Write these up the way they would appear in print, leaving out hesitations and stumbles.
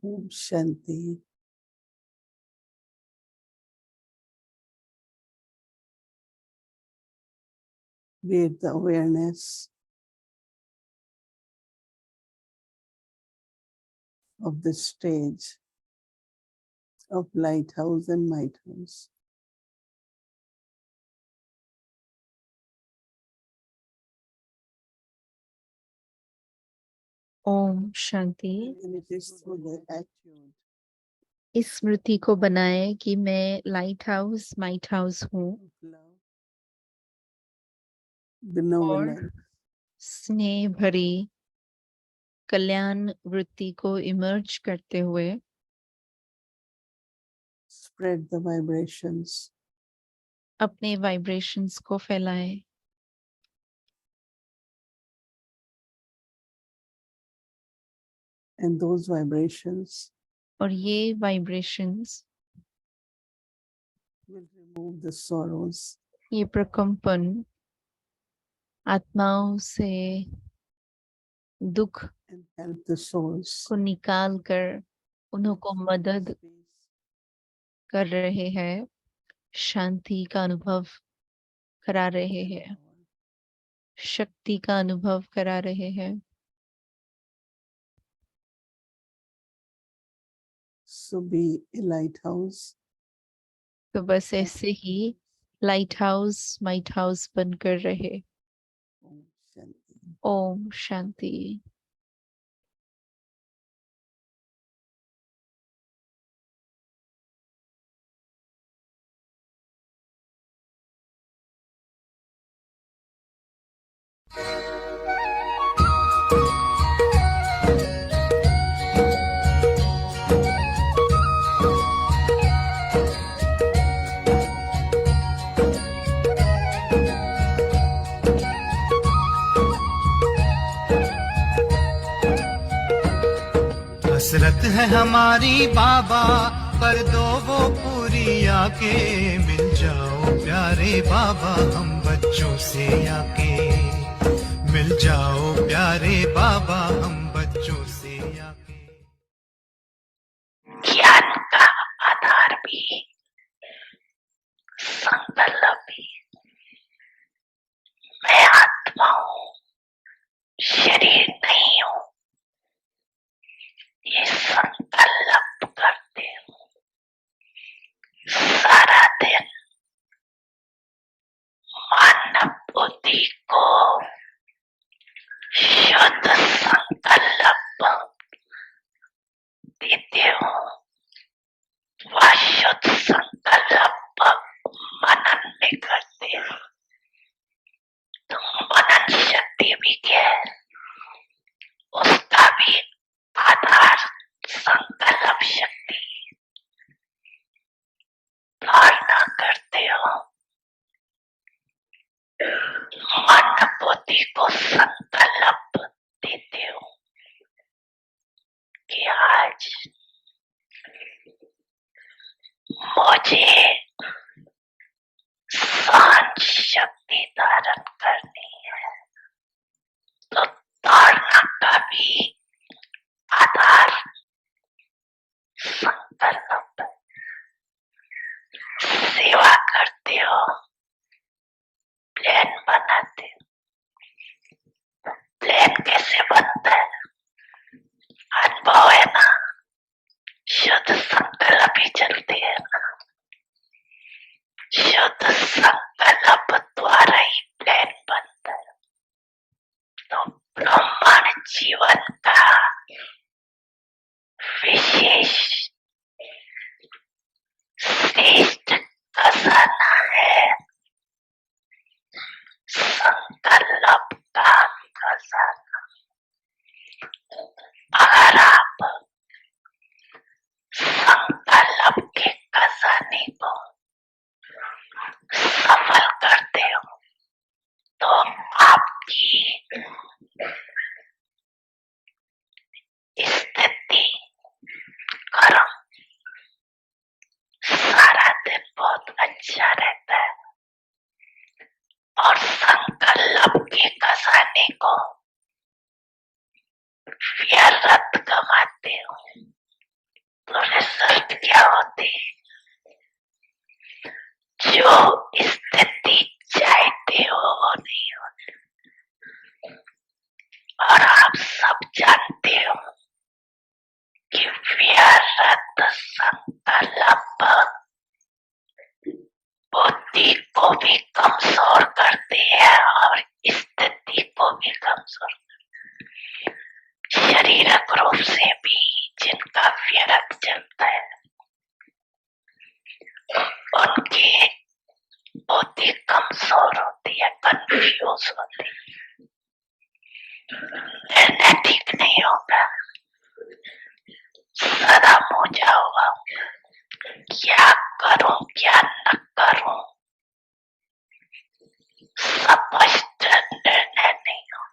Om Shanti. With the awareness of the stage of lighthouse and might house. Om Shanti. And it is through the attitude इस स्मृति को बनाए कि मैं light house might house हूँ of love, benevolence, स्नेह भरी कल्याण वृत्ति को इमर्ज करते हुए spread the vibrations अपने वाइब्रेशंस को फैलाए and those vibrations और ये vibrations will remove the sorrows ये प्रकंपन आत्माओं से दुख and help the souls को निकाल कर उनको मदद कर रहे हैं, शांति का अनुभव करा रहे हैं, शक्ति का अनुभव करा रहे हैं। So be a lighthouse. तो बस ऐसे ही लाइट हाउस माइट हाउस बनकर रहे। Om Shanti. ओम शांति। हसरत है हमारी बाबा, कर दो वो पूरी आके। मिल जाओ प्यारे बाबा हम बच्चों से आके। मिल जाओ प्यारे बाबा हम बच्चों से आके। ज्ञान का आधार भी, संकल्प भी। मैं आत्मा हूँ, शरीर नहीं हूँ। ये संकल्प करते हूँ सारा दिन। मानव बुद्धि को शुद्ध संकल्प देते हूँ। वह शुद्ध संकल्प मनन में करते हैं। तो मनन शक्ति भी है, उसका भी आधार संकल्प शक्ति। धारणा करते हो, मन बुद्धि को संकल्प देते हो कि आज मुझे सहन शक्ति धारण करनी है। तो धारणा का भी आधार संकल्प। सेवा करते हो, प्लान बनाते हो। प्लान कैसे बनता है? अनुभव है ना, शुद्ध संकल्प ही चलती है ना। शुद्ध संकल्प द्वारा ही प्लान बनता है। तो ब्रह्मांड जीवन का विशेष श्रेष्ठ खजाना है संकल्प का खजाना। अगर आप संकल्प के खजाने को सफल करते हो तो आपकी स्थिति कर्म सारा दिन बहुत अच्छा रहता है। और संकल्प के खजाने को व्यर्थ गवाते हो। तो रिजल्ट क्या होती है? जो स्थिति चाहते हो वो नहीं होती। और आप सब जानते हो कि व्यर्थ संकल्प बुद्धि को भी कमजोर करती है और स्थिति को भी कमजोर करती है। शारीरिक रूप से भी जिनका व्यर्थ चलता है उनकी बुद्धि कमजोर होती है, कंफ्यूज होती है, निर्णय ठीक नहीं होगा, सदा मोजा हुआ क्या करूं क्या न करूं, स्पष्ट निर्णय नहीं हो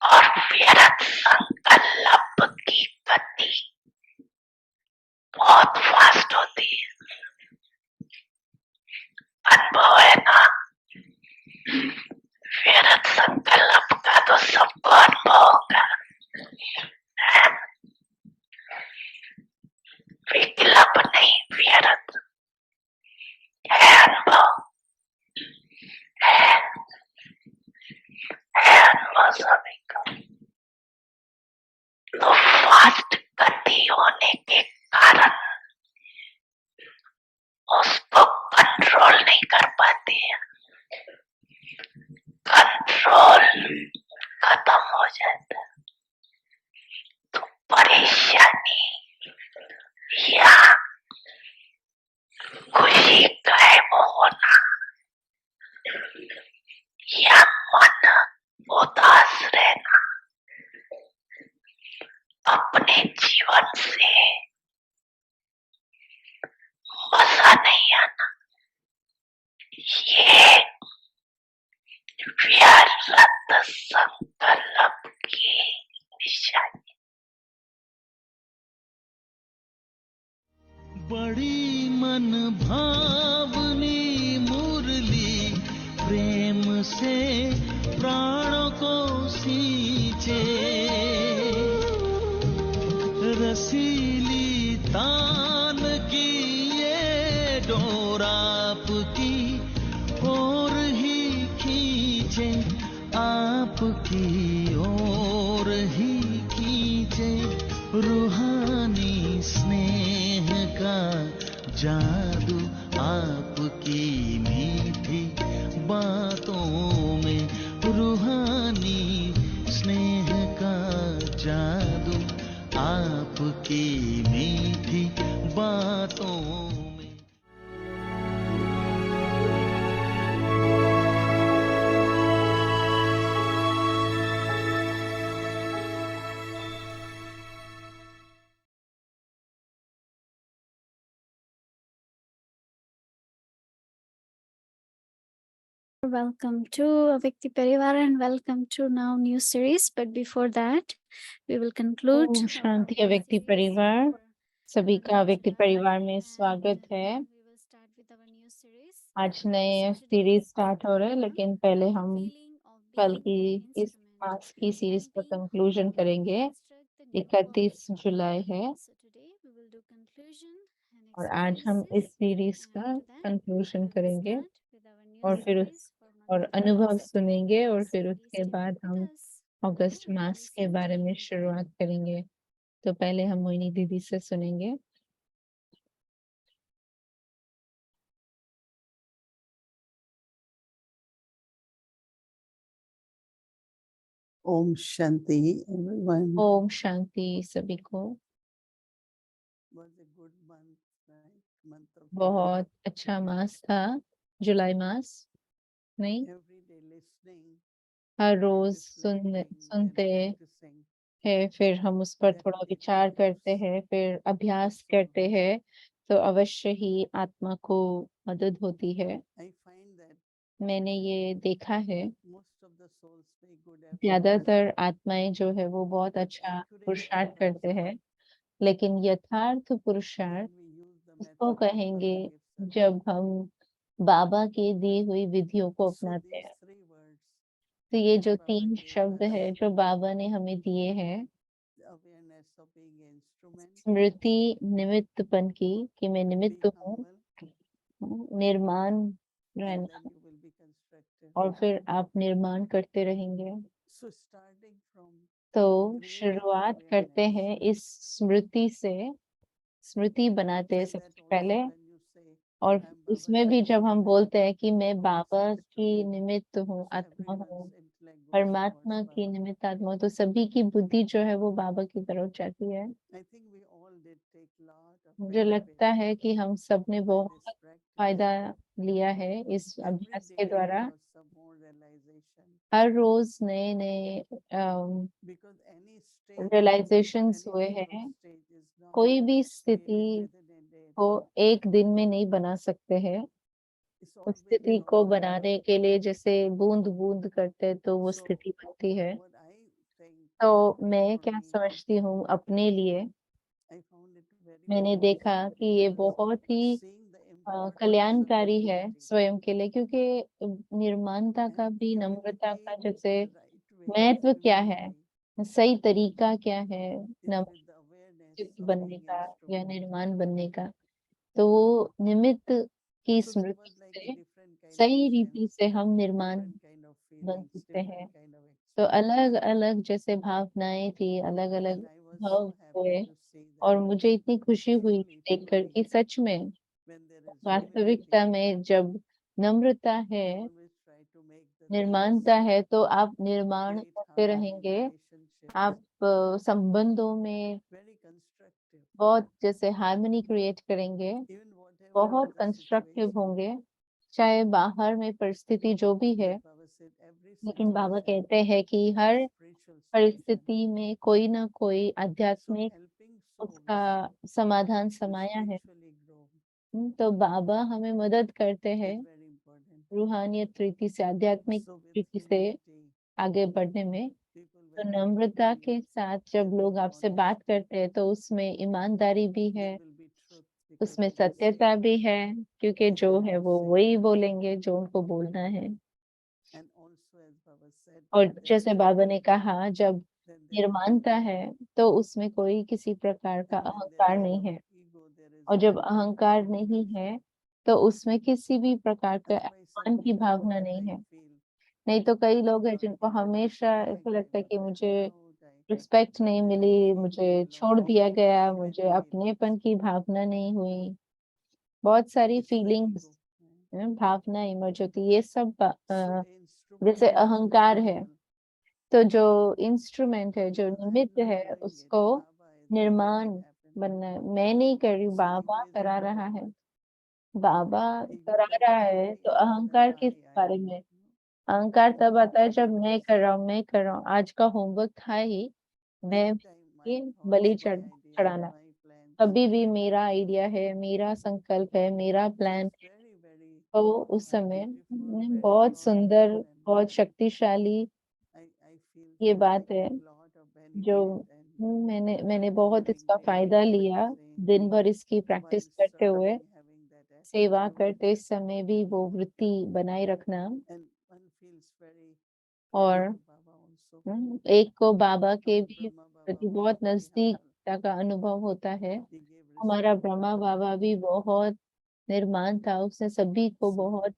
और व्यर्थ संकल्प की गति बहुत फास्ट होती है। अनुभव है ना, व्यर्थ संकल्प का तो सबको अनुभव होगा। विकल्प नहीं, व्यर्थ है, अनुभव है अनुभव सभी का। तो फास्ट गति होने के कारण उसको कंट्रोल नहीं कर पाती है, कंट्रोल खत्म हो जाता है। तो परेशानी या खुशी गायब होना या मन उदास रहना, अपने जीवन से मजा नहीं आना, ये व्यर्थ संकल्प की निशानी। बड़ी मन भावनी मुरली प्रेम से प्राणों को सींचे, रसीली तान की ये डोर आपकी ओर ही खींचे, आपकी ओर ही खींचे, रूहानी स्नेह का जादू आपकी मीठी बातों में, रूहानी स्नेह का जादू आपकी मीठी बातों में। Welcome to Avyakti Parivar and welcome to now new series. But before that, we will conclude. Om Shanti अव्यक्ति परिवार, सभी का अव्यक्ति परिवार में स्वागत है। We will start with our new series. आज नए सीरीज स्टार्ट हो रहे हैं, लेकिन पहले हम कल की इस मास की सीरीज का कंक्लूजन करेंगे। 31 जुलाई है और आज हम इस सीरीज का कंक्लूजन करेंगे और फिर और अनुभव सुनेंगे और फिर उसके बाद हम अगस्त मास के बारे में शुरुआत करेंगे। तो पहले हम मोहिनी दीदी से सुनेंगे। Om Shanti, everyone. Om Shanti सभी को। Was a good month, right? Month of बहुत अच्छा मास था, जुलाई मास। नहीं, every day listening, her rose reflecting and सुनते practicing. हैं, फिर हम उस पर थोड़ा विचार करते हैं, फिर अभ्यास करते हैं, तो अवश्य ही आत्मा को मदद होती है। I find that मैंने ये देखा है, most of the souls pay good effort. ज्यादातर आत्माएं जो है वो बहुत अच्छा पुरुषार्थ करते हैं, लेकिन यथार्थ पुरुषार्थ When we use the उसको method of कहेंगे Krishna gifts, जब हम बाबा के दी हुई विधियों को so अपनाते these हैं। three words, तो ये जो Baba 3 gave शब्द us, है जो बाबा ने हमें दिए हैं, the awareness, of being an instrument, स्मृति निमित्तपन की कि मैं be निमित्त हूँ, humble, निर्माण and रहना, then you will be constructive. और फिर आप निर्माण करते रहेंगे। So starting from तो creating शुरुआत करते awareness, हैं इस स्मृति से, स्मृति बनाते हैं and that सबसे also पहले। when you say और I'm Baba's उसमें भी जब हम instrument, बोलते हैं कि मैं Baba is Baba here to की me, निमित्त हूँ, so आत्मा हूँ, everyone's intellect goes परमात्मा towards की Baba. निमित्त आत्मा, तो सभी की बुद्धि जो है वो बाबा की तरफ जाती है। I think we all did take lot of मुझे लगता benefit है कि हम सब ने by बहुत this practice. फायदा लिया है इस Every अभ्यास day के we द्वारा। got some more realization, हर रोज नए नए because any stage, realisations any हुए level हैं। stage is not कोई भी created स्थिति within a day. को एक दिन में नहीं बना सकते हैं। It's उस always स्थिति an को ongoing बनाने के लिए जैसे बूंद बूंद करते तो वो So, स्थिति बनती है। what I think तो मैं for क्या me, समझती हूँ अपने लिए, I found it very मैंने देखा beneficial कि ये because बहुत ही seeing the importance of कल्याणकारी है humility. स्वयं के लिए, क्योंकि निर्माणता का And भी, नम्रता humility का in जैसे the right way, महत्व क्या है, humility सही तरीका क्या है is नम्र with the awareness चित्त of बनने being का या instrument. निर्माण बनने का। तो वो निमित्त की So there Smriti was like a से different kind of सही sense, रीति से हम निर्माण different kind of बन feelings, सकते हैं। different kind of तो experience. अलग अलग जैसे भावनाएं थी, अलग अलग And I was भाव so हुए, happy to see और that मुझे इतनी खुशी हुई truly, देखकर कि सच में when there is वास्तविकता humility, में जब नम्रता है, we always try to make the things निर्माणता है, तो आप निर्माण create करते harmony in रहेंगे। relationships, आप संबंधों में very constructive. बहुत जैसे हार्मनी क्रिएट करेंगे, Even whatever बहुत is the कंस्ट्रक्टिव situation, होंगे, चाहे बाहर में परिस्थिति जो भी है। like Baba said, every लेकिन बाबा situation कहते हैं कि has her a spiritual solution. परिस्थिति में कोई ना कोई So आध्यात्मिक helping souls उसका समाधान to समाया है। spiritually grow तो बाबा हमें मदद करते हैं is very important. रूहानियत रीति से, आध्यात्मिक So with रीति से humility, आगे बढ़ने में। people तो when they talk Namrata to के you, साथ जब there will लोग be आपसे बात honesty, करते हैं तो उसमें ईमानदारी भी there है, will be truth, because उसमें they will say सत्यता भी what है, क्योंकि they जो have है to वो say. वही बोलेंगे जो उनको बोलना है। And also as Baba said, और when there जैसे is बाबा ने humility, कहा, जब then there is निर्माणता no है ego. तो उसमें कोई किसी प्रकार का And when there अहंकार is नहीं no है, ego, there is और जब no अहंकार नहीं है तो उसमें किसी भी प्रकार का otherwise some अपमान की people भावना what नहीं I है। feel, नहीं तो कई they लोग हैं can't जिनको be हमेशा ऐसा लगता है respected कि or मुझे allowed. रिस्पेक्ट नहीं They मिली, will feel मुझे they छोड़ belong. दिया गया, Many मुझे feelings. अपनेपन की भावना नहीं हुई। बहुत सारी It's the फीलिंग्स, ego. भावना इमर्ज होती, ये सब So instrument जैसे has to be अहंकार है। humble. तो जो इंस्ट्रूमेंट है, जो Because I am निमित्त not है, doing it. उसको Baba is making निर्माण it happen. बनना है। मैं नहीं कर रही हूँ, So बाबा ego is करा about रहा है। what? बाबा Ego करा comes रहा from है, तो the ego that अहंकार किस I. बारे में? अहंकार तब Only आता है जब ego मैं is कर रहा हूँ, मैं कर रहा हूँ। आज का होमवर्क था ही मैं anytime my ये thoughts, बलि my ideas, चढ़ाना। my plans. कभी भी मेरा आइडिया है, मेरा संकल्प है, मेरा So प्लान it's है, very, very तो उस समय beautiful, very बहुत सुंदर, powerful, and बहुत शक्तिशाली I feel ये that I बात है, get lot of जो benefit and मैंने बहुत during इसका daily फायदा लिया practicing, दिन भर इसकी प्रैक्टिस while करते हुए। serving, having that सेवा attitude, करते समय भी वो वृत्ति बनाए रखना, and one feels very और close to Baba also. एक को बाबा के Our भी Brahma Baba प्रति was बहुत very नजदीकता humble. का अनुभव होता है। He gave हमारा respect to ब्रह्मा everyone. बाबा भी बहुत निर्माण था, उसने सभी को So बहुत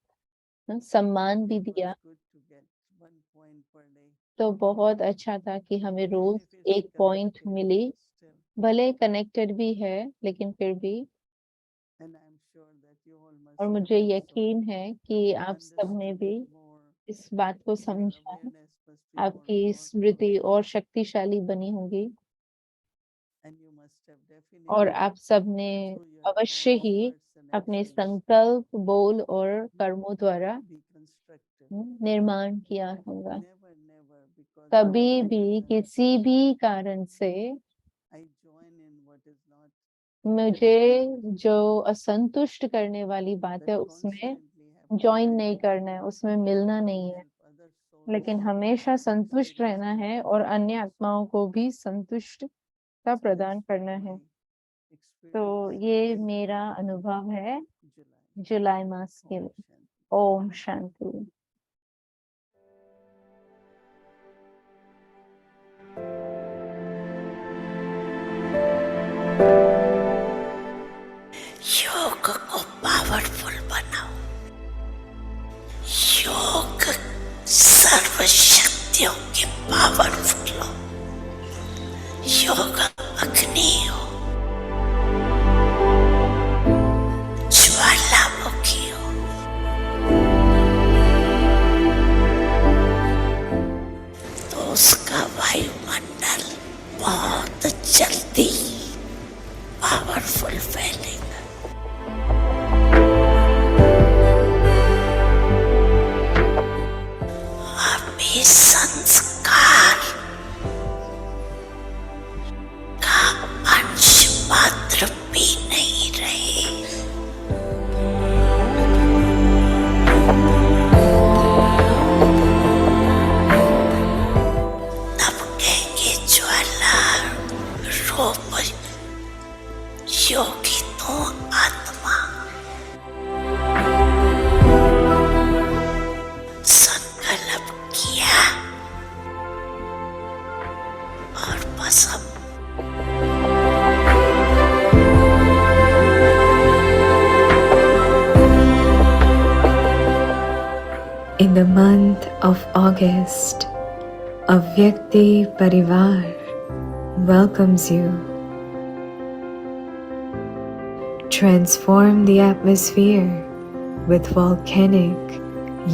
सम्मान भी it was दिया। good to get 1 point per day, तो बहुत अच्छा था कि हमें even रोज if it's एक पॉइंट connected मिली, still. भले कनेक्टेड भी है लेकिन फिर भी। And I'm sure that you all must और have मुझे also यकीन है कि आप सबने understood भी it more. इस बात को Your समझा, awareness must be more आपकी powerful, स्मृति और शक्तिशाली बनी होगी। and you must have और definitely आप सबने through your अवश्य thoughts, ही words and अपने actions संकल्प, बोल और कर्मों द्वारा be constructive. निर्माण किया होगा। Never, because of कभी any भी reason, किसी भी कारण से I join in what is not मुझे जो असंतुष्ट करने वाली बात that है उसमें constantly happens. ज्वाइन नहीं करना है, उसमें मिलना नहीं है, Help other souls लेकिन हमेशा संतुष्ट रहना है और अन्य आत्माओं को भी संतुष्टता प्रदान करना है। तो ये मेरा अनुभव है जुलाई मास के लिए। ओम शांति। पावरफुल हो, योग अग्नि हो, ज्वालामुखी हो, तो उसका वायुमंडल बहुत जल्दी पावरफुल फैलेगा। अभी संस्कार का अंश मात्र भी नहीं रहे। तब कहेंगे ज्वाला रूप योगी तो आत्मा संकल्प किया और बस अब In the month of August, Avyakti Parivar welcomes you. Transform the atmosphere with volcanic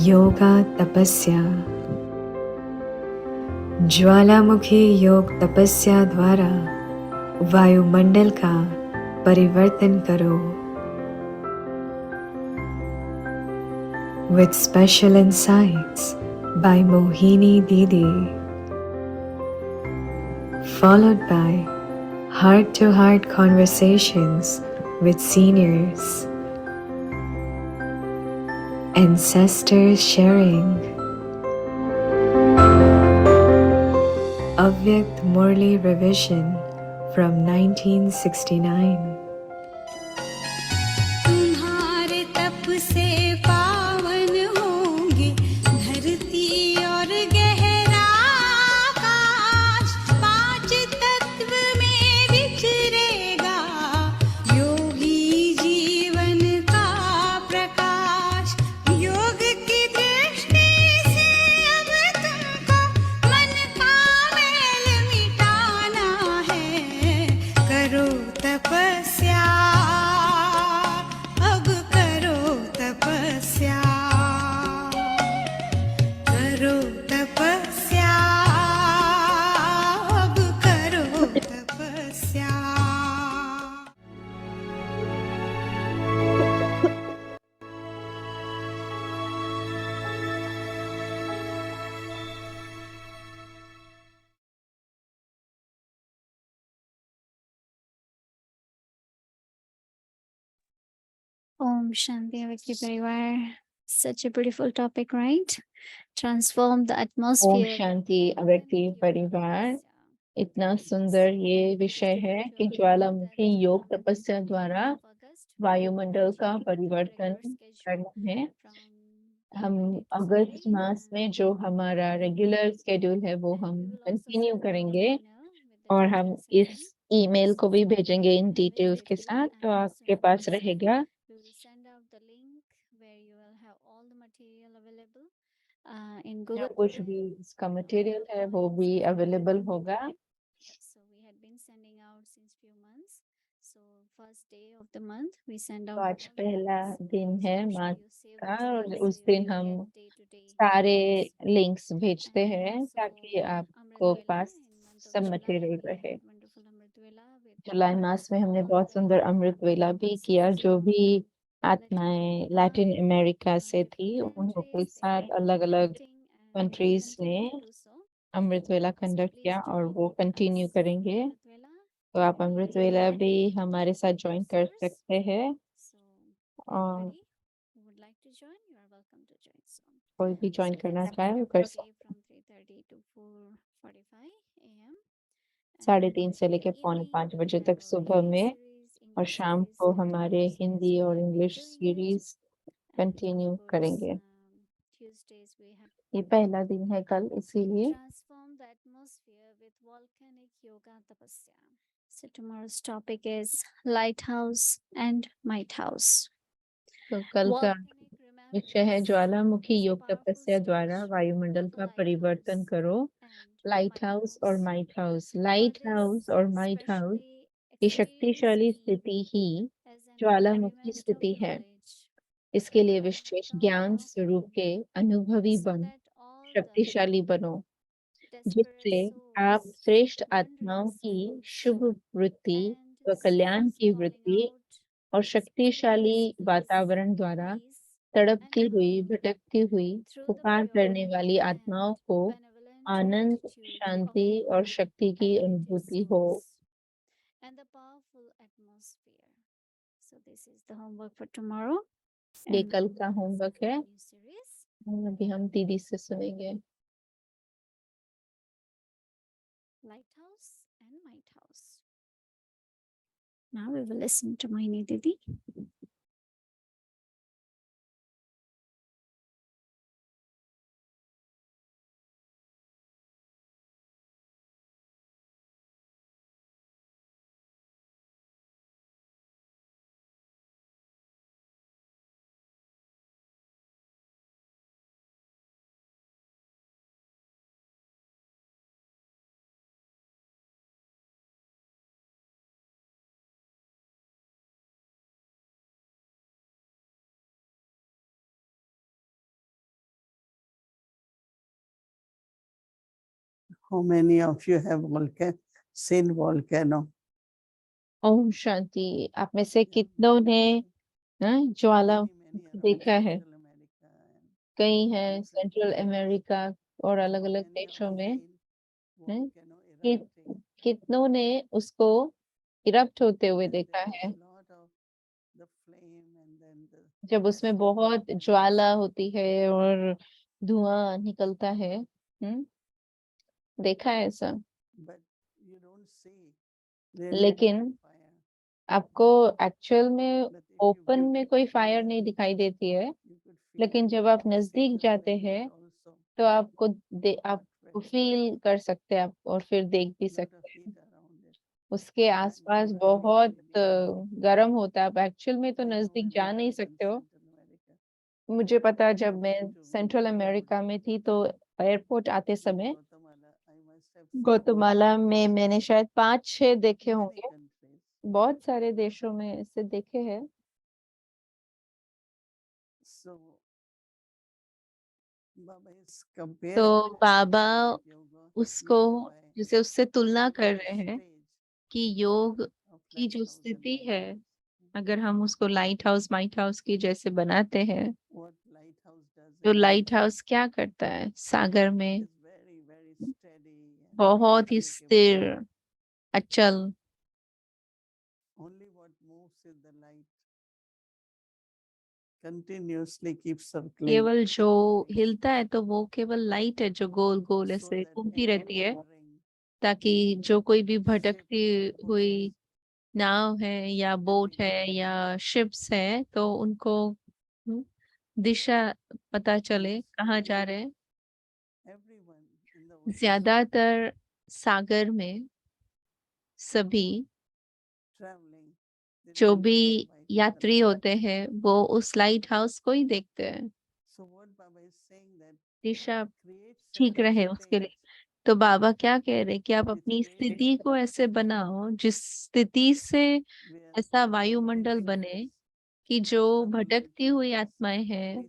yoga tapasya. ज्वालामुखी योग तपस्या द्वारा वायुमंडल का परिवर्तन करो. With special insights by Mohini Didi, followed by heart-to-heart conversations with seniors, ancestors sharing, Avyakt Murli revision from 1969. तुम्हारे तप से पावन होंगे धरती और गहरा आकाश, पांच तत्व में विचरेगा योगी जीवन का प्रकाश। योग की दृष्टि से अब तुमको मन का मैल मिटाना है। करो तपस्या, अब करो तपस्या, करो तपस्या, अब करो तपस्या। Om Shanti Avakti Parivar. Such a beautiful topic, right? Transform the Om atmosphere. शांति अव्यक्ति परिवार. इतना सुंदर ये विषय है कि ज्वालामुखी योग तपस्या द्वारा वायुमंडल का परिवर्तन करना है. हम अगस्त मास में जो हमारा रेगुलर स्केड्यूल है वो हम कंटिन्यू करेंगे और हम इस ईमेल को भी भेजेंगे इन डिटेल्स के साथ, तो आपके पास रहेगा. We will send out the link where you will have all the material available in जो Google. कुछ भी इसका मटेरियल है वो भी अवेलेबल होगा. So we had been sending out since few months. So first day of the month we send तो out. आज पहला दिन है Make sure mass you save का those और links उस so you दिन will हम get day-to-day सारे updates. लिंक्स भेजते And हैं also ताकि आपको Amrit Vela pass in month of सब July, मटेरियल we रहे. had wonderful Amrit Vela with जुलाई मास में हमने बहुत सुंदर अमृत वेला भी किया. जो भी आत्माएं लैटिन अमेरिका से थी उनके साथ अलग अलग कंट्रीज ने अमृत वेला कंडक्ट किया और वो कंटिन्यू करेंगे. तो आप अमृत वेला भी हमारे साथ ज्वाइन कर सकते हैं और कोई भी ज्वाइन करना चाहे वो कर सकते हैं. 3:30 से लेकर 4:45 बजे तक सुबह में और शाम को हमारे हिंदी और इंग्लिश सीरीज कंटिन्यू करेंगे. ये पहला दिन है कल, इसीलिए Transform the atmosphere with volcanic yoga tapasya. So tomorrow's topic is lighthouse and might house. तो कल का Volcanic, remember, विषय है ज्वालामुखी योग तपस्या द्वारा वायुमंडल का परिवर्तन करो। लाइट हाउस और माइट हाउस। लाइट हाउस और माइट हाउस की शक्तिशाली स्थिति ही ज्वालामुखी स्थिति है। इसके लिए विशेष ज्ञान स्वरूप के अनुभवी बनो, शक्तिशाली बनो, जिससे आप श्रेष्ठ आत्माओं की शुभ वृत्ति व कल्याण की वृत्ति और शक्तिशाली वातावरण द्वारा तड़पती हुई, भटकती हुई, पुकार करने वाली आत्माओं को आनंद, शांति और शक्ति की अनुभूति हो। and the powerful atmosphere. So this is the homework for tomorrow. ये And कल का होमवर्क है। new series. अभी हम दीदी से सुनेंगे। Lighthouse and Might House. Now we will listen to Mohini Didi. How many of you have seen volcano? Om Shanti. आप में से कितनों ने ज्वाला देखा है? कई हैं सेंट्रल अमेरिका और अलग अलग देशों में। कितनों ने उसको इरप्ट होते हुए देखा है? जब उसमें बहुत ज्वाला होती है और धुआं निकलता है। देखा है ऐसा? लेकिन आपको एक्चुअल में ओपन में कोई फायर नहीं दिखाई देती है, लेकिन जब आप नजदीक जाते हैं तो आपको फील कर सकते हैं आप, और फिर देख भी सकते हैं। उसके आसपास बहुत गर्म होता है। आप एक्चुअल में तो नजदीक जा नहीं सकते हो। मुझे पता, जब मैं सेंट्रल अमेरिका में थी तो एयरपोर्ट आते समय गौतमाला में मैंने शायद 5-6 देखे होंगे। बहुत सारे देशों में ऐसे देखे हैं। तो बाबा उसको जैसे उससे तुलना कर रहे हैं कि योग की जो स्थिति है, अगर हम उसको लाइट हाउस माइट हाउस की जैसे बनाते हैं, तो लाइट हाउस क्या करता है? सागर में बहुत ही स्थिर, अचल, केवल जो हिलता है तो वो केवल लाइट है जो गोल गोल ऐसे घूमती रहती है, ताकि जो कोई भी भटकती हुई नाव है या बोट है या शिप्स है तो उनको दिशा पता चले कहाँ जा रहे हैं। ज्यादातर सागर में सभी जो भी यात्री होते हैं वो उस लाइट हाउस को ही देखते हैं, दिशा ठीक रहे उसके लिए। तो बाबा क्या कह रहे कि आप अपनी स्थिति को ऐसे बनाओ जिस स्थिति से ऐसा वायुमंडल बने कि जो भटकती हुई आत्माएं हैं,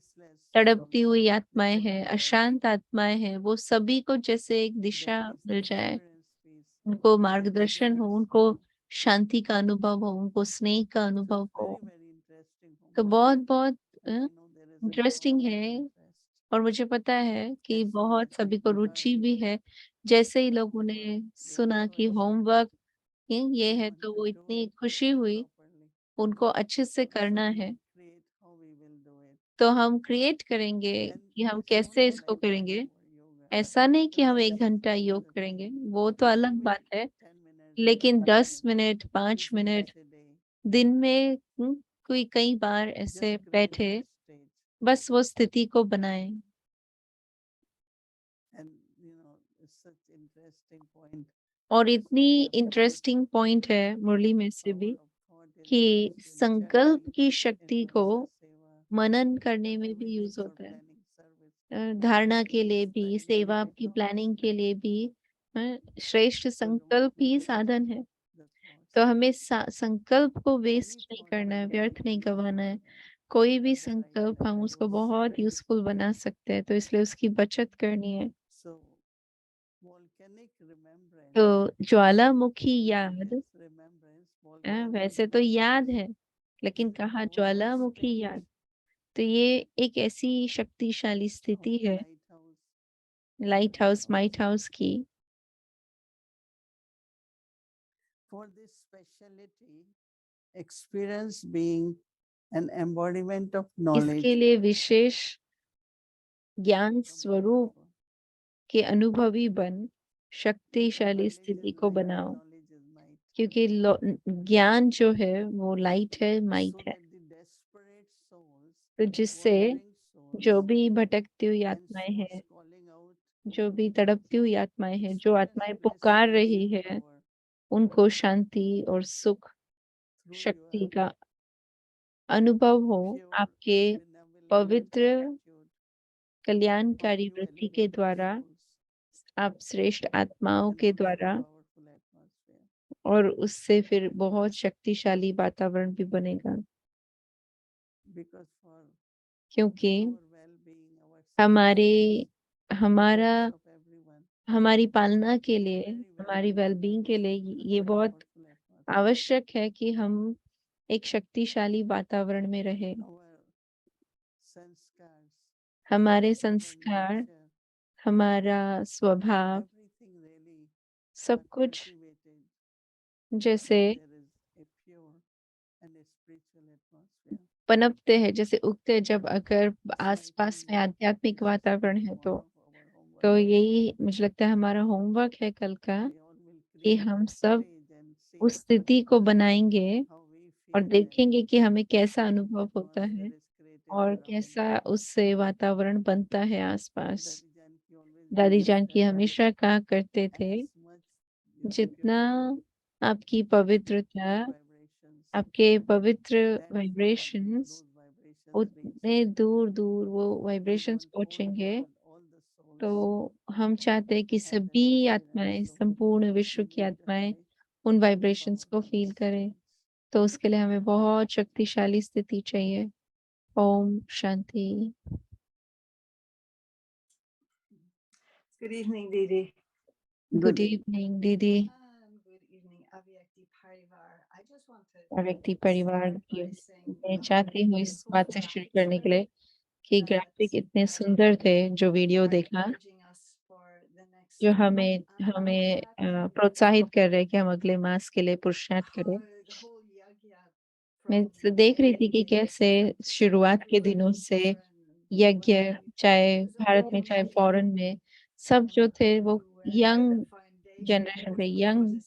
तड़पती हुई आत्माएं हैं, अशांत आत्माएं हैं, वो सभी को जैसे एक दिशा मिल जाए, उनको मार्गदर्शन हो, उनको शांति का अनुभव हो, उनको स्नेह का अनुभव हो। तो बहुत बहुत इंटरेस्टिंग है। और मुझे पता है कि बहुत सभी को रुचि भी है। जैसे ही लोगों ने सुना कि होमवर्क ये है तो वो इतनी खुशी हुई, उनको अच्छे से करना है। तो हम क्रिएट करेंगे कि हम कैसे इसको करेंगे। ऐसा नहीं कि हम 1 घंटा योग करेंगे, वो तो अलग बात है, लेकिन 10 मिनट 5 मिनट दिन में कोई कई बार ऐसे बैठे, बस वो स्थिति को बनाएं। और इतनी इंटरेस्टिंग पॉइंट है मुरली में से भी कि संकल्प की शक्ति को मनन करने में भी यूज होता है, धारणा के लिए भी, सेवा की प्लानिंग के लिए भी। श्रेष्ठ संकल्प ही साधन है। तो हमें संकल्प को वेस्ट नहीं करना है, व्यर्थ नहीं गंवाना है। कोई भी संकल्प हम उसको बहुत यूजफुल बना सकते हैं, तो इसलिए उसकी बचत करनी है। तो ज्वालामुखी याद, वैसे तो याद है, लेकिन कहा ज्वालामुखी याद। तो ये एक ऐसी शक्तिशाली स्थिति है लाइट हाउस माइट हाउस की। For this speciality, experience being an embodiment of knowledge, इसके लिए विशेष ज्ञान स्वरूप के अनुभवी बन शक्तिशाली स्थिति को बनाओ, क्योंकि ज्ञान जो है वो लाइट है, माइट है। तो जिससे जो भी भटकती हुई आत्माएं हैं, जो भी तड़पती हुई आत्माएं हैं, जो आत्माएं पुकार रही है, उनको शांति और सुख शक्ति का अनुभव हो आपके पवित्र कल्याणकारी वृत्ति के द्वारा, आप श्रेष्ठ आत्माओं के द्वारा, और उससे फिर बहुत शक्तिशाली वातावरण भी बनेगा। क्योंकि हमारी पालना के लिए, हमारी वेलबींग के लिए ये बहुत आवश्यक है कि हम एक शक्तिशाली वातावरण में रहे। हमारे संस्कार, हमारा स्वभाव, सब कुछ जैसे पनपते हैं, जैसे उगते हैं, जब अगर आसपास में आध्यात्मिक वातावरण है तो यही मुझे लगता है हमारा होमवर्क है कल का, कि हम सब उस स्थिति को बनाएंगे और देखेंगे कि हमें कैसा अनुभव होता है और कैसा उससे वातावरण बनता है आसपास। दादी जान की हमेशा कहा करते थे, जितना आपकी पवित्रता, आपके पवित्र वाइब्रेशंस, उतने दूर दूर वो वाइब्रेशंस पहुंचेंगे। तो हम चाहते हैं कि सभी आत्माएं, संपूर्ण विश्व की आत्माएं उन वाइब्रेशंस को फील करें। तो उसके लिए हमें बहुत शक्तिशाली स्थिति चाहिए। Om Shanti. Good evening, Didi. Good evening दीदी। And good evening, Avyakti Parivar. I just wanted to व्यक्ति परिवार start की by saying, मैं you know, चाहती हूँ इस those बात से शुरू graphics करने के were लिए कि ग्राफिक इतने सुंदर थे जो वीडियो देखा, encouraging us for the next जो month. हमें And I was हमें actually प्रोत्साहित कर रहे हैं कि हम अगले मास के लिए पुरुषार्थ how करें। the whole yagya मैं from देख रही थी कि the कैसे शुरुआत के दिनों से यज्ञ, चाहे भारत में चाहे फॉरेन में, सब जो थे वो यंग जनरेशन थे, यंग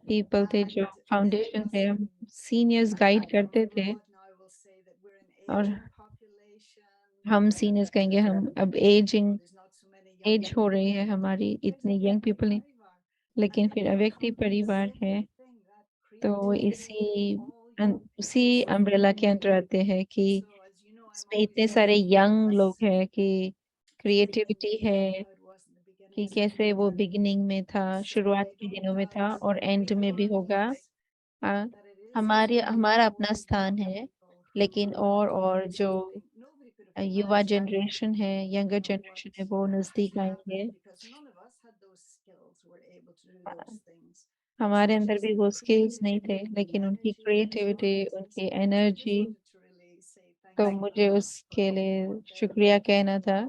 पीपल थे, जो फाउंडेशन थे। हम सीनियर्स गाइड करते थे, और हम सीनियर्स कहेंगे, हम अब एज हो रही है हमारी, इतने यंग पीपल नहीं, लेकिन फिर अव्यक्ति परिवार है तो उसी अम्ब्रेला के अंदर आते हैं कि इसमें इतने सारे यंग लोग हैं, कि क्रिएटिविटी है, कि कैसे वो बिगिनिंग में था, शुरुआत के दिनों में था और एंड में भी होगा। हमारा अपना स्थान है, लेकिन और जो युवा जनरेशन है, यंगर जनरेशन है, वो नजदीक आएंगे। हमारे अंदर भी वो स्किल्स नहीं थे, लेकिन उनकी क्रिएटिविटी, उनकी एनर्जी, तो मुझे उसके लिए शुक्रिया कहना था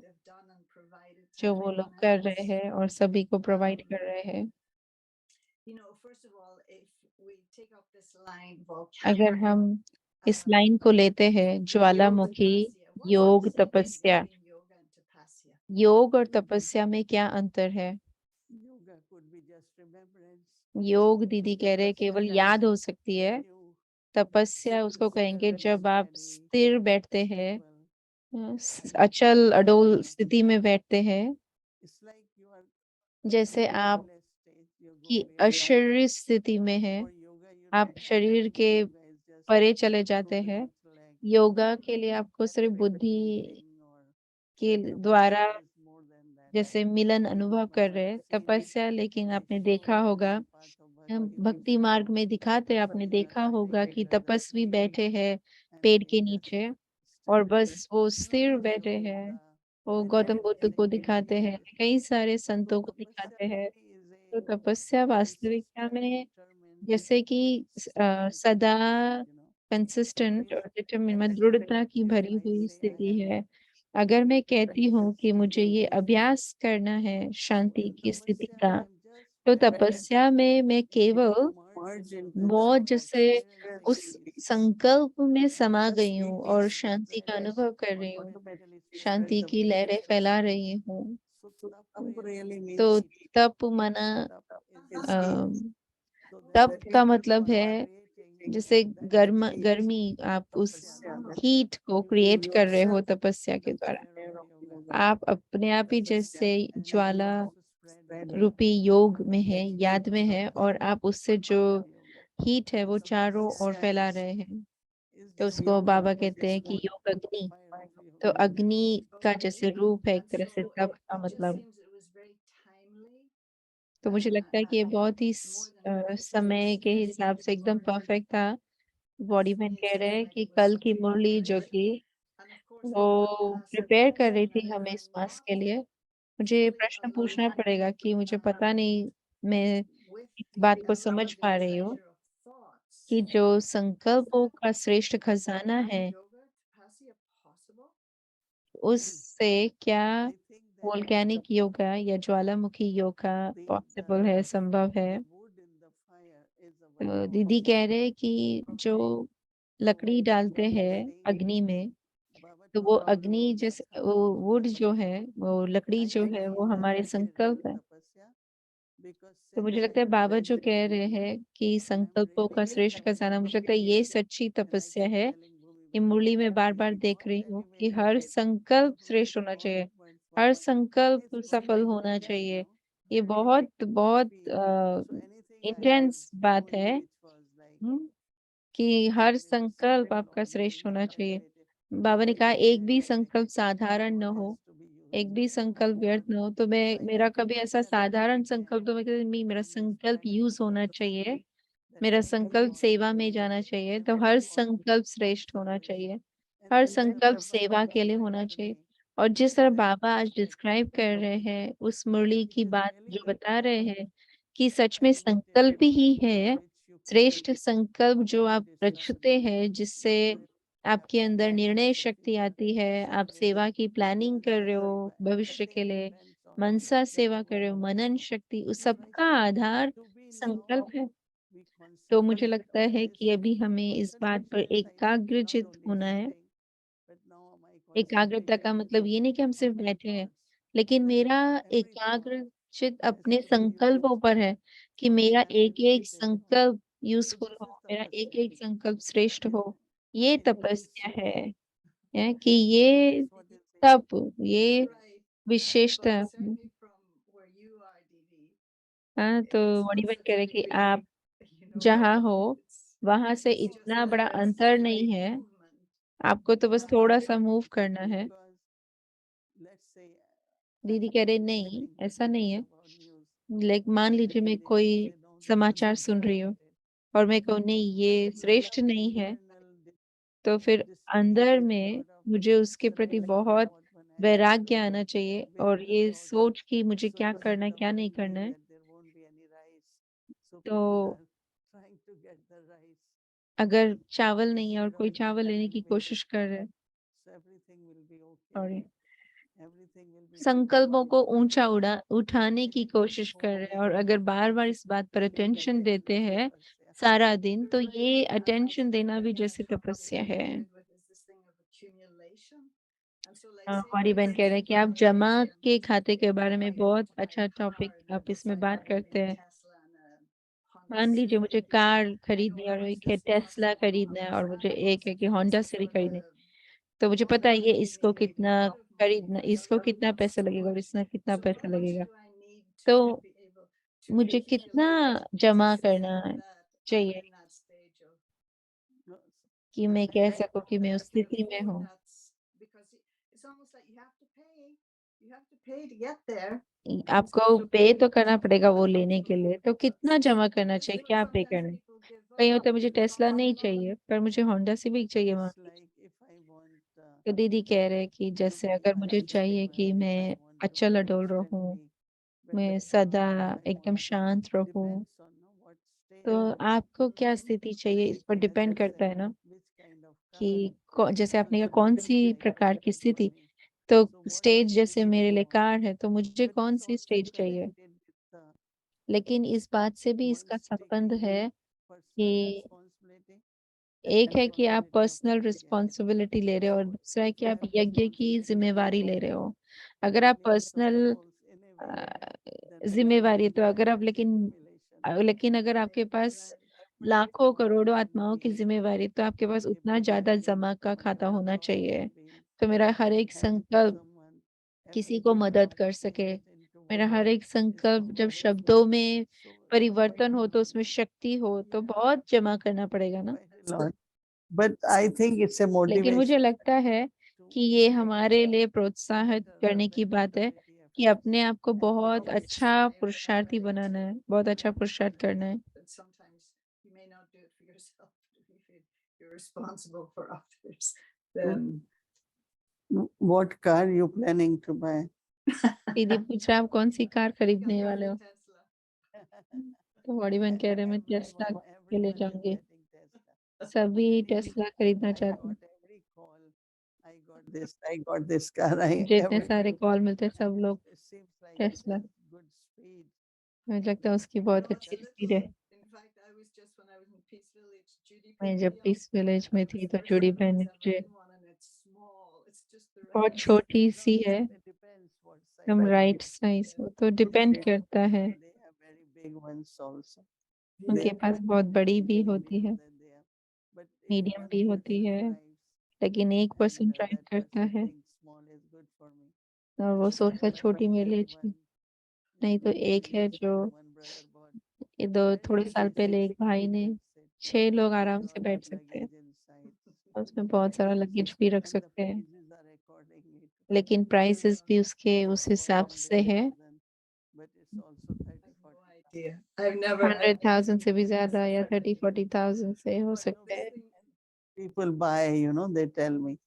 जो वो लोग कर रहे हैं और सभी को प्रोवाइड कर रहे हैं। अगर हम इस लाइन को लेते हैं, ज्वालामुखी, योग, तपस्या, योग और तपस्या में क्या अंतर है? योग दीदी कह रहे केवल याद हो सकती है, तपस्या उसको कहेंगे जब आप स्थिर बैठते हैं, अचल अडोल स्थिति में बैठते हैं, जैसे आप की अशरीर स्थिति में है, आप शरीर के परे चले जाते हैं, योगा के लिए आपको सिर्फ बुद्धि के द्वारा जैसे मिलन अनुभव कर रहे हैं तपस्या, लेकिन आपने देखा होगा हम भक्ति मार्ग में दिखाते हैं, आपने देखा होगा कि तपस्वी बैठे हैं पेड़ के नीचे और बस वो स्थिर बैठे हैं। वो गौतम बुद्ध को दिखाते हैं, कई सारे संतों को दिखाते हैं। तो तपस्या वास्तविकता में जैसे कि सदा कंसिस्टेंट और डिटरमिन दृढ़ता की भरी हुई स्थिति है। अगर मैं कहती हूँ कि मुझे ये अभ्यास करना है शांति की स्थिति का, तो तपस्या में मैं केवल बहुत जैसे उस संकल्प में समा गई हूँ और शांति का अनुभव कर रही हूँ, शांति की लहरें फैला रही हूँ। तो तप माना तप का मतलब है जैसे गर्मी, आप उस हीट को क्रिएट कर रहे हो तपस्या के द्वारा। आप अपने आप ही जैसे ज्वाला रूपी योग में है, याद में है, और आप उससे जो हीट है वो चारों ओर फैला रहे हैं। तो उसको बाबा कहते हैं कि योग अग्नि। तो अग्नि का जैसे रूप है एक तरह से तप का मतलब। तो मुझे लगता है कि ये बहुत ही समय के हिसाब से एकदम परफेक्ट था। बॉडी मैन कह रहे हैं कि कल की मुरली जो थी वो प्रिपेयर कर रही थी हमें इस मास के लिए। मुझे ये प्रश्न पूछना पड़ेगा कि मुझे पता नहीं मैं इस बात को समझ पा रही हूँ कि जो संकल्पों का श्रेष्ठ खजाना है उससे क्या वोल्केनिक योगा या ज्वालामुखी योगा पॉसिबल है, संभव है। तो दीदी कह रहे हैं कि जो लकड़ी डालते हैं अग्नि में, तो वो अग्नि जैसे वो वुड जो है, वो लकड़ी जो है वो हमारे संकल्प है। तो मुझे लगता है बाबा जो कह रहे हैं कि संकल्पों का श्रेष्ठ खजाना, मुझे लगता है ये सच्ची तपस्या है। ये मुरली में बार बार देख रही हूँ कि हर संकल्प श्रेष्ठ होना चाहिए, हर संकल्प सफल होना चाहिए। ये बहुत बहुत इंटेंस बात है। कि हर संकल्प आपका श्रेष्ठ होना चाहिए। बाबा ने कहा एक भी संकल्प साधारण न हो, एक भी संकल्प व्यर्थ न हो। तो मैं मेरा कभी ऐसा साधारण संकल्प तो मैं कहती नहीं, मेरा संकल्प यूज होना चाहिए, मेरा संकल्प सेवा में जाना चाहिए। तो हर संकल्प श्रेष्ठ होना चाहिए, हर संकल्प सेवा के लिए होना चाहिए। और जिस तरह बाबा आज डिस्क्राइब कर रहे हैं उस मुरली की बात जो बता रहे हैं कि सच में संकल्प ही है श्रेष्ठ संकल्प जो आप रचते हैं, जिससे आपके अंदर निर्णय शक्ति आती है, आप सेवा की प्लानिंग कर रहे हो भविष्य के लिए, मनसा सेवा कर रहे हो, मनन शक्ति, उस सबका आधार संकल्प है। तो मुझे लगता है कि अभी हमें इस बात पर एकाग्रचित होना है। एकाग्रता का मतलब ये नहीं कि हम सिर्फ बैठे हैं, लेकिन मेरा एकाग्रचित अपने संकल्पों पर है कि मेरा एक एक संकल्प यूजफुल हो, मेरा एक एक संकल्प श्रेष्ठ हो। ये तपस्या है कि ये तप, ये विशेषता। हाँ, तो वड़ीबन कह रहे कि आप जहाँ हो वहां से इतना बड़ा अंतर नहीं है, आपको तो बस थोड़ा सा मूव करना है। दीदी कह रहे नहीं ऐसा नहीं है, लाइक मान लीजिए मैं कोई समाचार सुन रही हूँ और मैं कहूँ नहीं ये श्रेष्ठ नहीं है, तो फिर अंदर में मुझे उसके प्रति बहुत वैराग्य आना चाहिए और ये सोच कि मुझे क्या करना है क्या नहीं करना है। तो अगर चावल नहीं है और कोई चावल लेने की कोशिश कर रहा है और संकल्पों को ऊंचा उठाने की कोशिश कर रहे हैं, और अगर बार बार इस बात पर अटेंशन देते हैं सारा दिन, तो ये अटेंशन देना भी जैसे तपस्या है। हमारी बहन कह रहे हैं कि आप जमा के खाते के बारे में बहुत अच्छा टॉपिक आप इसमें बात करते हैं। मान लीजिए मुझे कार खरीदनी है और एक है टेस्ला खरीदना है और मुझे एक है कि होंडा सिटी खरीदनी है। तो मुझे पता है ये इसको कितना खरीदना, इसको कितना पैसा लगेगा और इसमें कितना पैसा लगेगा। तो मुझे कितना जमा करना चाहिए कि मैं कह सकूं कि मैं उस स्थिति में हूँ। Because it's almost like you have to pay to get there. आपको पे तो करना पड़ेगा वो लेने के लिए, तो कितना जमा करना चाहिए, क्या पे करना है? कहीं होता है मुझे टेस्ला नहीं चाहिए पर मुझे होंडा सिविक चाहिए मान It's लीजिए। like if I want तो दीदी कह रहे हैं कि to जैसे be अगर मुझे high चाहिए कि stable, if I मैं want to अचल be अडोल रहूं, constantly well मैं looked सदा after, if I एकदम want, शांत रहूं, depends on what तो stage आपको क्या स्थिति चाहिए इस पर as डिपेंड I करता said, है ना which kind of car. कि जैसे आपने कहा Also कौन different सी type प्रकार की for स्थिति, me. तो So what स्टेज stage जैसे do मेरे I लिए want? कार है तो मुझे But कौन it's सी also स्टेज चाहिए। connected with the लेकिन इस बात से भी इसका holistic संबंध है personal कि responsibility एक and है कि आप responsibility of personal yajna. Responsibility ले रहे हो और दूसरा है If कि I आप have यज्ञ की responsibility जिम्मेवारी ले रहे हो। अगर to आप cleanse the personal souls in a way, then I जिम्मेवारी है think तो I अगर have आप a लेकिन relation. लेकिन अगर आपके पास Every लाखों small करोड़ों human आत्माओं की being जिम्मेवारी, तो आपके पास in a उतना big ज्यादा way, जमा का खाता there are होना thousands चाहिए। of beings. तो मेरा हर एक Help to संकल्प someone, किसी every को bit मदद of कर सके, truth into मेरा one हर एक is संकल्प जब powerful. शब्दों में So परिवर्तन हो तो उसमें शक्ति हो, तो बहुत जमा करना पड़ेगा ना। quite a lot. But I think it's a लेकिन मुझे motivation लगता है to कि ये make हमारे लिए प्रोत्साहित better, करने की better बात है quality कि efforts. अपने आप को And बहुत always अच्छा पुरुषार्थी बनाना है, बहुत अच्छा पुरुषार्थ करना है। But sometimes you may not do it for yourself, but if you're responsible for others, then what car you planning to buy? दीदी पूछ रहा आप कौन सी कार I think खरीदने I'm वाले going हो, to Tesla. तो बड़ी बहन कह रहे हैं मैं टेस्ला के ले Everyone is जाऊंगी, getting Tesla. सभी Believe me, टेस्ला खरीदना I चाहते हैं। got every call. I got this car. जितने सारे कॉल मिलते हैं सब लोग It seems like it Tesla, has good speed. मुझे लगता है उसकी बहुत Well, it's अच्छी a स्पीड little. है। In fact, I was just when I was in Peace Village, Judy मैं picked जब me up. पीस विलेज में And थी it's तो the जुड़ी first बहन ने I've मुझे, ridden one, and it's small. It's just the बहुत right छोटी size. सी है, It depends what size. हम राइट साइज हो, तो डिपेंड करता है। They have very big ones also. उनके They पास बहुत बड़ी भी होती है, that they have. But if medium one भी होती person है, drives लेकिन एक and पर्सन ड्राइव that करता person है thinks small is good for me, और वो then सोचता है that's छोटी why मेरे लिए everyone नहीं। तो एक है जो one brother bought ये दो very थोड़े साल big पहले एक भाई ने, 6 लोग with आराम से lot बैठ of सकते हैं luggage inside. और उसमें बहुत सारा लगेज भी रख And the सकते हैं, prices are accordingly to लेकिन प्राइसेस भी उसके उस हिसाब से है। 100,000, but it's also 30, 40. Yeah, I've never. 100,000 से भी ज्यादा या 30-40,000 से हो सकते हैं। People buy, they tell me.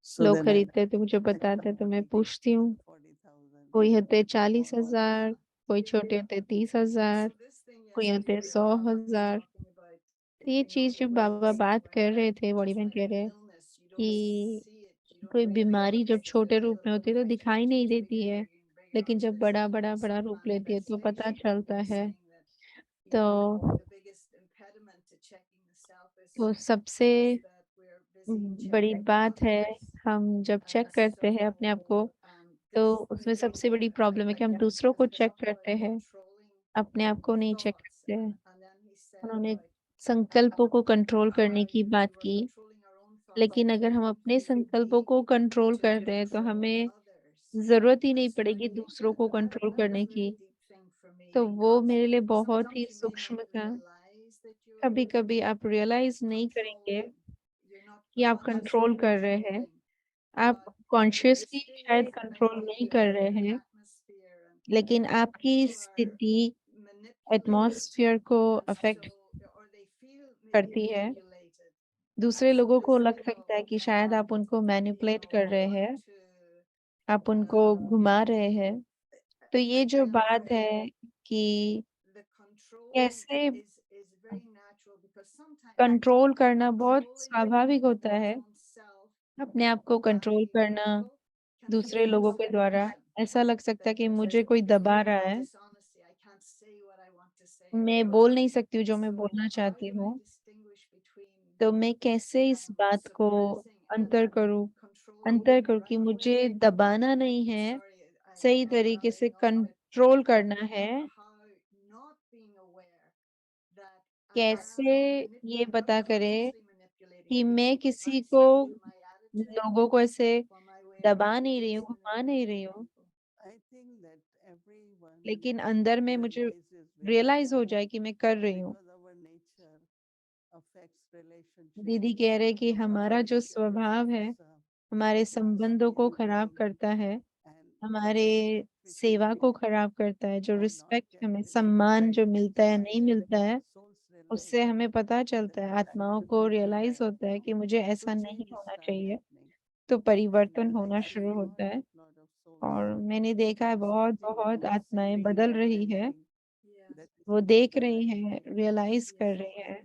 So लोग then खरीदते हैं तो मुझे बताते हैं, तो मैं पूछती हूँ, 40,000. कोई होते 40,000, कोई छोटे होते 30,000, So this thing कोई होते yesterday, 100,000। talking about, तो ये चीज जो बाबा बात कर रहे थे, बड़ी बहन like कह an रहे हैं illness, you don't कि see it, you don't कोई बीमारी जब realize it's छोटे there, रूप but में होती है तो when it दिखाई actually नहीं gets देती bigger है, and bigger and bigger, लेकिन जब obviously बड़ा it's बड़ा a बड़ा रूप लेती है तो पता manifestation. चलता He's है। saying that, तो the biggest impediment to checking the self तो सबसे is that we're busy बड़ी checking बात है, others. हम जब चेक करते हैं अपने आप को, तो उसमें सबसे बड़ी प्रॉब्लम है कि हम दूसरों को चेक करते हैं, अपने आप को नहीं चेक करते हैं। उन्होंने संकल्पों को कंट्रोल करने की बात की, लेकिन अगर हम अपने संकल्पों को कंट्रोल कर दें तो हमें जरूरत ही नहीं पड़ेगी दूसरों को कंट्रोल करने की। तो वो मेरे लिए बहुत ही सूक्ष्म था। कभी कभी आप रियलाइज नहीं करेंगे कि आप कंट्रोल कर रहे हैं, आप कॉन्शियसली शायद कंट्रोल नहीं कर रहे हैं, लेकिन आपकी स्थिति एटमॉस्फेयर को अफेक्ट करती है। दूसरे लोगों को लग सकता है कि शायद आप उनको मैनिपुलेट कर रहे हैं, आप उनको घुमा रहे हैं। तो ये जो बात है कि कैसे कंट्रोल करना बहुत स्वाभाविक होता है, अपने आप को कंट्रोल करना दूसरे लोगों के द्वारा। ऐसा लग सकता है कि मुझे कोई दबा रहा है, मैं बोल नहीं सकती हूँ जो मैं बोलना चाहती हूँ। तो मैं कैसे इस बात को अंतर करूँ कि मुझे दबाना नहीं है, सही तरीके से कंट्रोल करना है। कैसे ये पता करे कि मैं किसी को, लोगों को ऐसे दबा नहीं रही हूँ, घुमा नहीं रही हूँ, I think that everyone लेकिन अंदर में मुझे realizes very रियलाइज हो जाए कि मैं कर रही हूँ। because our nature affects दीदी कह रहे कि हमारा जो स्वभाव है हमारे संबंधों को खराब करता है, हमारे सेवा को खराब करता है। जो रिस्पेक्ट हमें सम्मान जो मिलता है नहीं मिलता है, उससे हमें पता चलता है, आत्माओं को रियलाइज होता है कि मुझे ऐसा नहीं होना चाहिए, तो परिवर्तन होना शुरू होता है। और मैंने देखा है बहुत बहुत आत्माएं बदल रही है, वो देख रही है, रियलाइज कर रही है।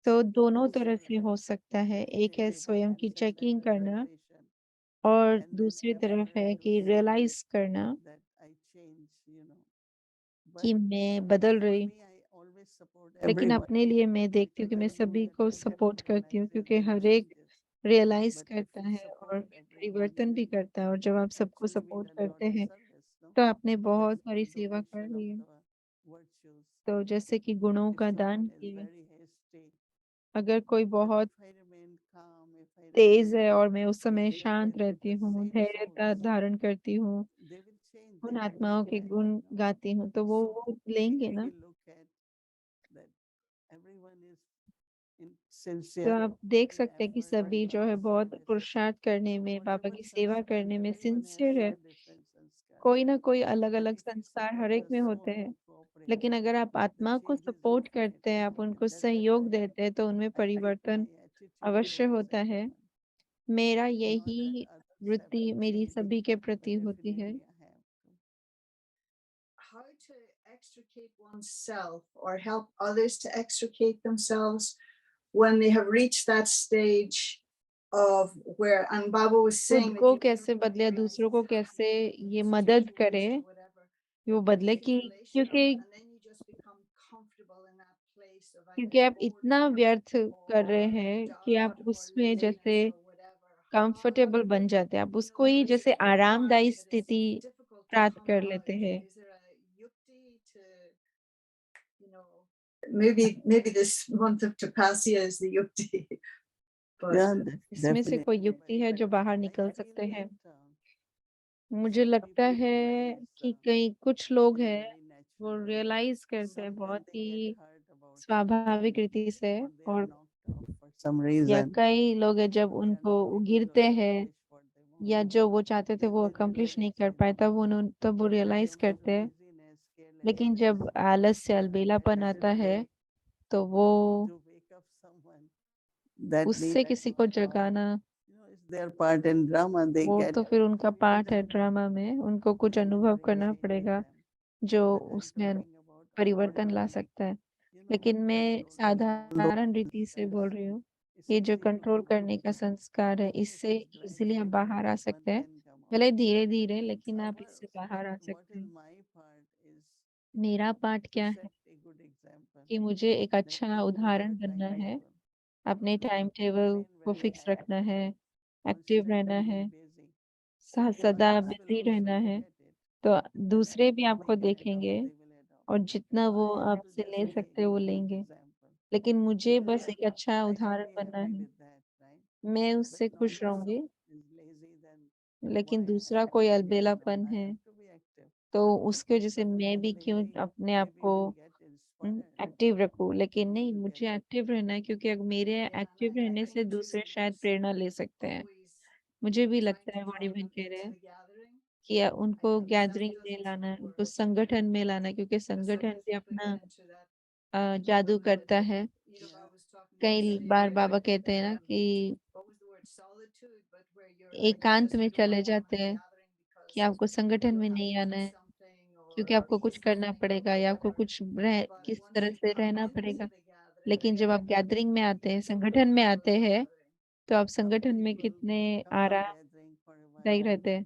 तो दोनों तरह से हो सकता है, एक है स्वयं की चेकिंग करना और दूसरी तरफ है कि रियलाइज करना कि मैं बदल रही हूँ। लेकिन अपने लिए मैं देखती हूँ कि मैं सभी को सपोर्ट करती हूँ, क्योंकि हर एक रियलाइज करता है और परिवर्तन भी करता है। और जब आप सबको सपोर्ट करते हैं तो आपने बहुत सारी सेवा कर ली है। तो जैसे कि गुणों का दान किया, अगर कोई बहुत तेज है और मैं उस समय शांत रहती हूँ, धैर्यता धारण करती हूँ, उन आत्माओं के गुण गाती हूँ, तो वो लेंगे ना। तो आप देख सकते हैं कि सभी जो है बहुत पुरुषार्थ करने में, बाबा की सेवा करने में सिंसियर है। कोई ना कोई अलग अलग संस्कार हर एक में होते हैं, लेकिन अगर आप आत्मा को सपोर्ट करते हैं, आप उनको सहयोग देते हैं, तो उनमें परिवर्तन अवश्य होता है। मेरा यही वृत्ति मेरी सभी के प्रति होती है। How to extricate oneself or help others to extricate themselves when they have reached that stage of where, and Baba was saying खुद that को you कैसे बदले, दूसरों को कैसे ये मदद करे वो बदले की, क्योंकि आप इतना व्यर्थ कर रहे हैं कि आप उसमें जैसे कंफर्टेबल बन जाते हैं, आप उसको ही जैसे आरामदायी स्थिति प्राप्त कर लेते हैं। maybe this month of tapasya is the yukti. इसमें से कोई युक्ति है जो बाहर निकल सकते हैं। मुझे लगता है कि कई कुछ लोग हैं वो रियलाइज करते हैं बहुत ही स्वाभाविक रीति से, और या कई लोग हैं जब उनको वो गिरते हैं या जो वो चाहते थे वो अकम्प्लिश नहीं कर पाए, तब वो रियलाइज करते हैं। लेकिन जब आलस से अलबेलापन आता है तो वो उससे किसी को जगाना, वो तो फिर उनका पार्ट है ड्रामा में, उनको कुछ अनुभव करना पड़ेगा जो उसमें परिवर्तन ला सकता है। लेकिन मैं साधारण रीति से बोल रही हूँ, ये जो कंट्रोल करने का संस्कार है, इससे इजीली आप बाहर आ सकते हैं, भले धीरे धीरे, लेकिन आप इससे बाहर आ सकते हैं। मेरा पार्ट क्या है कि मुझे एक अच्छा उदाहरण बनना है, अपने टाइम टेबल को फिक्स रखना है, एक्टिव रहना है, सदा बिजी रहना है, तो दूसरे भी आपको देखेंगे और जितना वो आपसे ले सकते हैं वो लेंगे। लेकिन मुझे बस एक अच्छा उदाहरण बनना है, मैं उससे खुश रहूंगी। लेकिन दूसरा कोई अलबेलापन है तो उसके वजह से मैं भी क्यों अपने आप को एक्टिव रखूं। लेकिन नहीं, मुझे एक्टिव रहना है, क्योंकि अगर मेरे एक्टिव रहने से दूसरे शायद प्रेरणा ले सकते हैं। मुझे भी लगता है बड़ी बहन कह रहे हैं कि उनको गैदरिंग में लाना है, उनको संगठन में लाना है, क्योंकि संगठन भी अपना जादू करता है। कई बार बाबा कहते हैं ना कि एकांत में चले जाते हैं, कि आपको संगठन में नहीं आना है क्योंकि आपको कुछ करना पड़ेगा या आपको कुछ किस तरह से रहना पड़ेगा। लेकिन जब आप गैदरिंग में आते हैं, संगठन में आते हैं, तो आप संगठन में कितने आरामदायी रहते हैं।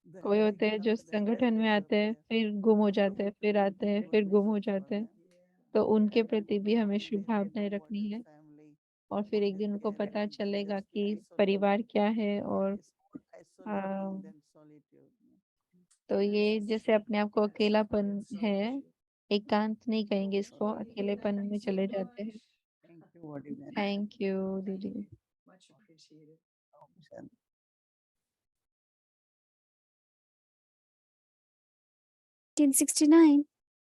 कोई होते हैं जो संगठन में आते हैं फिर गुम हो जाते हैं, फिर आते हैं फिर गुम हो जाते हैं। तो उनके प्रति भी हमें शुभ भावनाएं रखनी है, और फिर एक दिन उनको पता चलेगा कि परिवार क्या है। और तो ये जैसे अपने आप को अकेलापन है, एकांत नहीं कहेंगे इसको, अकेलेपन में चले जाते हैं। थैंक यू दीदी। Much appreciated. 1969.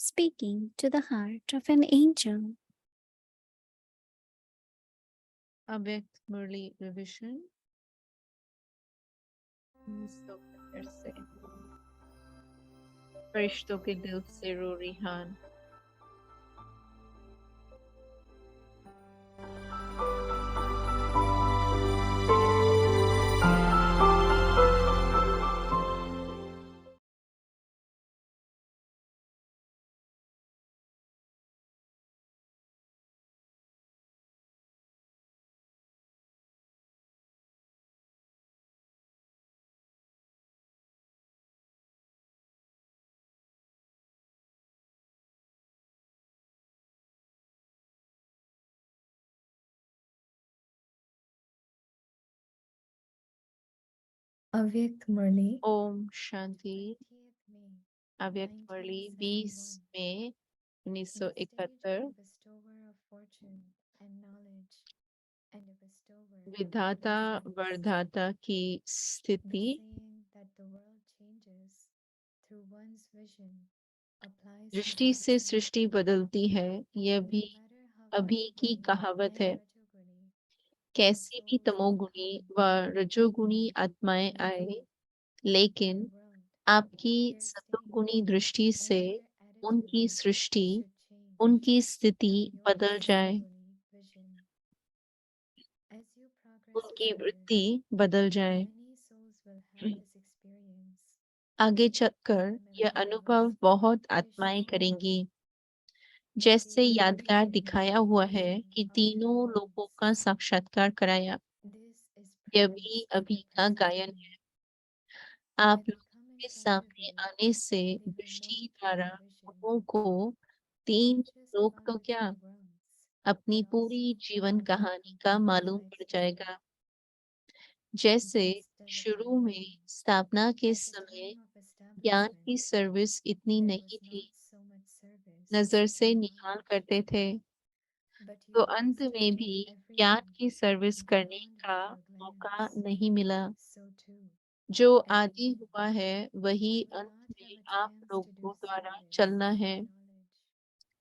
speaking to the heart of an angel. अव्यक्त मुरली रिविजन 1971 से। फरिश्तों के दिल से रो रिहान। अव्यक्त मुरली ओम शांति। अव्यक्त मुरली 20 मई 1971। विधाता वर्धाता की स्थिति। दृष्टि से सृष्टि बदलती है, यह भी अभी की कहावत है। कैसी भी तमोगुणी व रजोगुणी आत्माएं आए, लेकिन आपकी सतोगुणी दृष्टि से उनकी सृष्टि, उनकी स्थिति बदल जाए, उनकी वृत्ति बदल जाए। आगे चलकर यह अनुभव बहुत आत्माएं करेंगी। जैसे यादगार दिखाया हुआ है कि तीनों लोगों का साक्षात्कार कराया। यह भी अभी का गायन है। आप लोगों के सामने आने से दृष्टि द्वारा लोगों को 3 लोग तो क्या, अपनी पूरी जीवन कहानी का मालूम पड़ जाएगा। जैसे शुरू में स्थापना के समय ज्ञान की सर्विस इतनी नहीं थी, नजर से निहाल करते थे, तो अंत में भी ज्ञान की सर्विस करने का मौका नहीं मिला। जो आदि हुआ है वही अंत में आप लोगों द्वारा चलना है।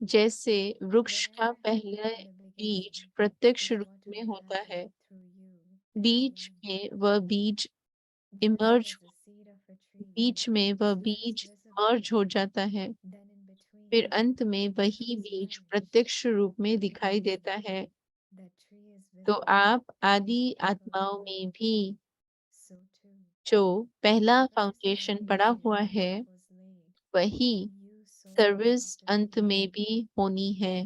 जैसे वृक्ष का पहले बीज प्रत्यक्ष रूप में होता है, बीच में वह बीज इमर्ज मर्ज हो जाता है, फिर अंत में वही बीज प्रत्यक्ष रूप में दिखाई देता है। तो आप आदि आत्माओं में भी जो पहला फाउंडेशन पड़ा हुआ है, वही सर्विस अंत में भी होनी है।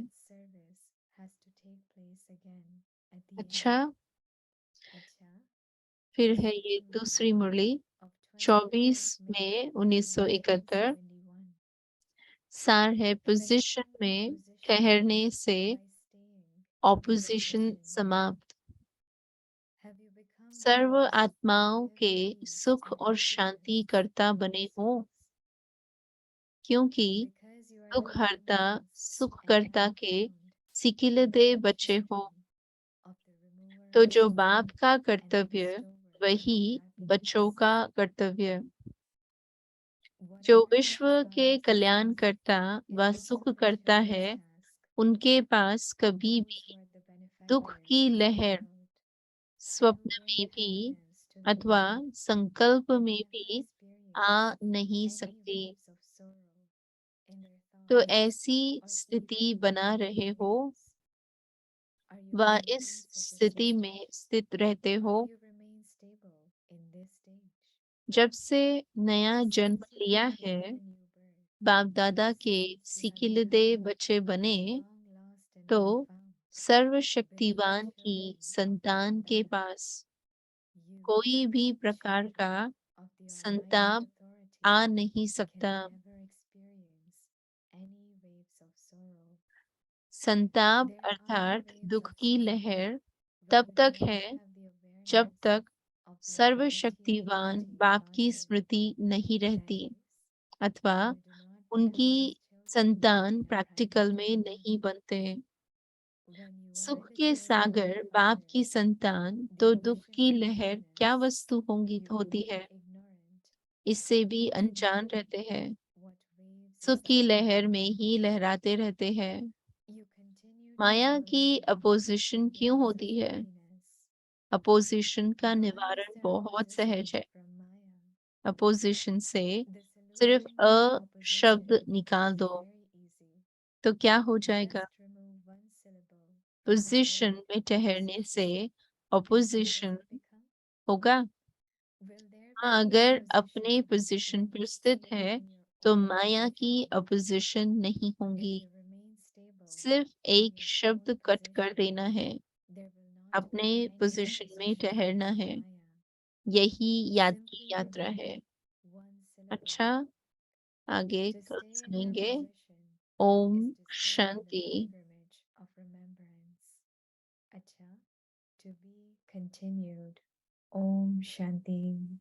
अच्छा, फिर है ये दूसरी मुरली 24 मई 1971। सार है पोजीशन में ठहरने से ऑपोजिशन समाप्त। सर्व आत्माओं के सुख और शांति करता बने हो, क्योंकि दुख हरता सुख करता के सिकिलदे बचे हो। तो जो बाप का कर्तव्य वही बच्चों का कर्तव्य। जो विश्व के कल्याण करता व सुख करता है, उनके पास कभी भी दुख की लहर स्वप्न में भी अथवा संकल्प में भी आ नहीं सकती। तो ऐसी स्थिति बना रहे हो व इस स्थिति में स्थित रहते हो। जब से नया जन्म लिया है, बाप दादा के सिकिलदे बच्चे बने, तो सर्वशक्तिवान की संतान के पास कोई भी प्रकार का संताप आ नहीं सकता। संताप अर्थात दुख की लहर तब तक है जब तक सर्वशक्तिवान बाप की स्मृति नहीं रहती, अथवा उनकी संतान प्रैक्टिकल में नहीं बनते। सुख के सागर बाप की संतान, तो दुख की लहर क्या वस्तु होती है, इससे भी अनजान रहते हैं। सुख की लहर में ही लहराते रहते हैं। माया की अपोजिशन क्यों होती है? अपोजिशन का निवारण बहुत सहज है। अपोजिशन से सिर्फ अ शब्द निकाल दो तो क्या हो जाएगा? पोजीशन में ठहरने से अपोजिशन होगा। हाँ, अगर अपने पोजीशन पर स्थित है तो माया की अपोजिशन नहीं होगी। सिर्फ एक शब्द कट कर देना है, अपने पोजीशन में ठहरना है। यही याद की यात्रा है। अच्छा, आगे कल सुनेंगे। Om Shanti. To be continued. Om Shanti.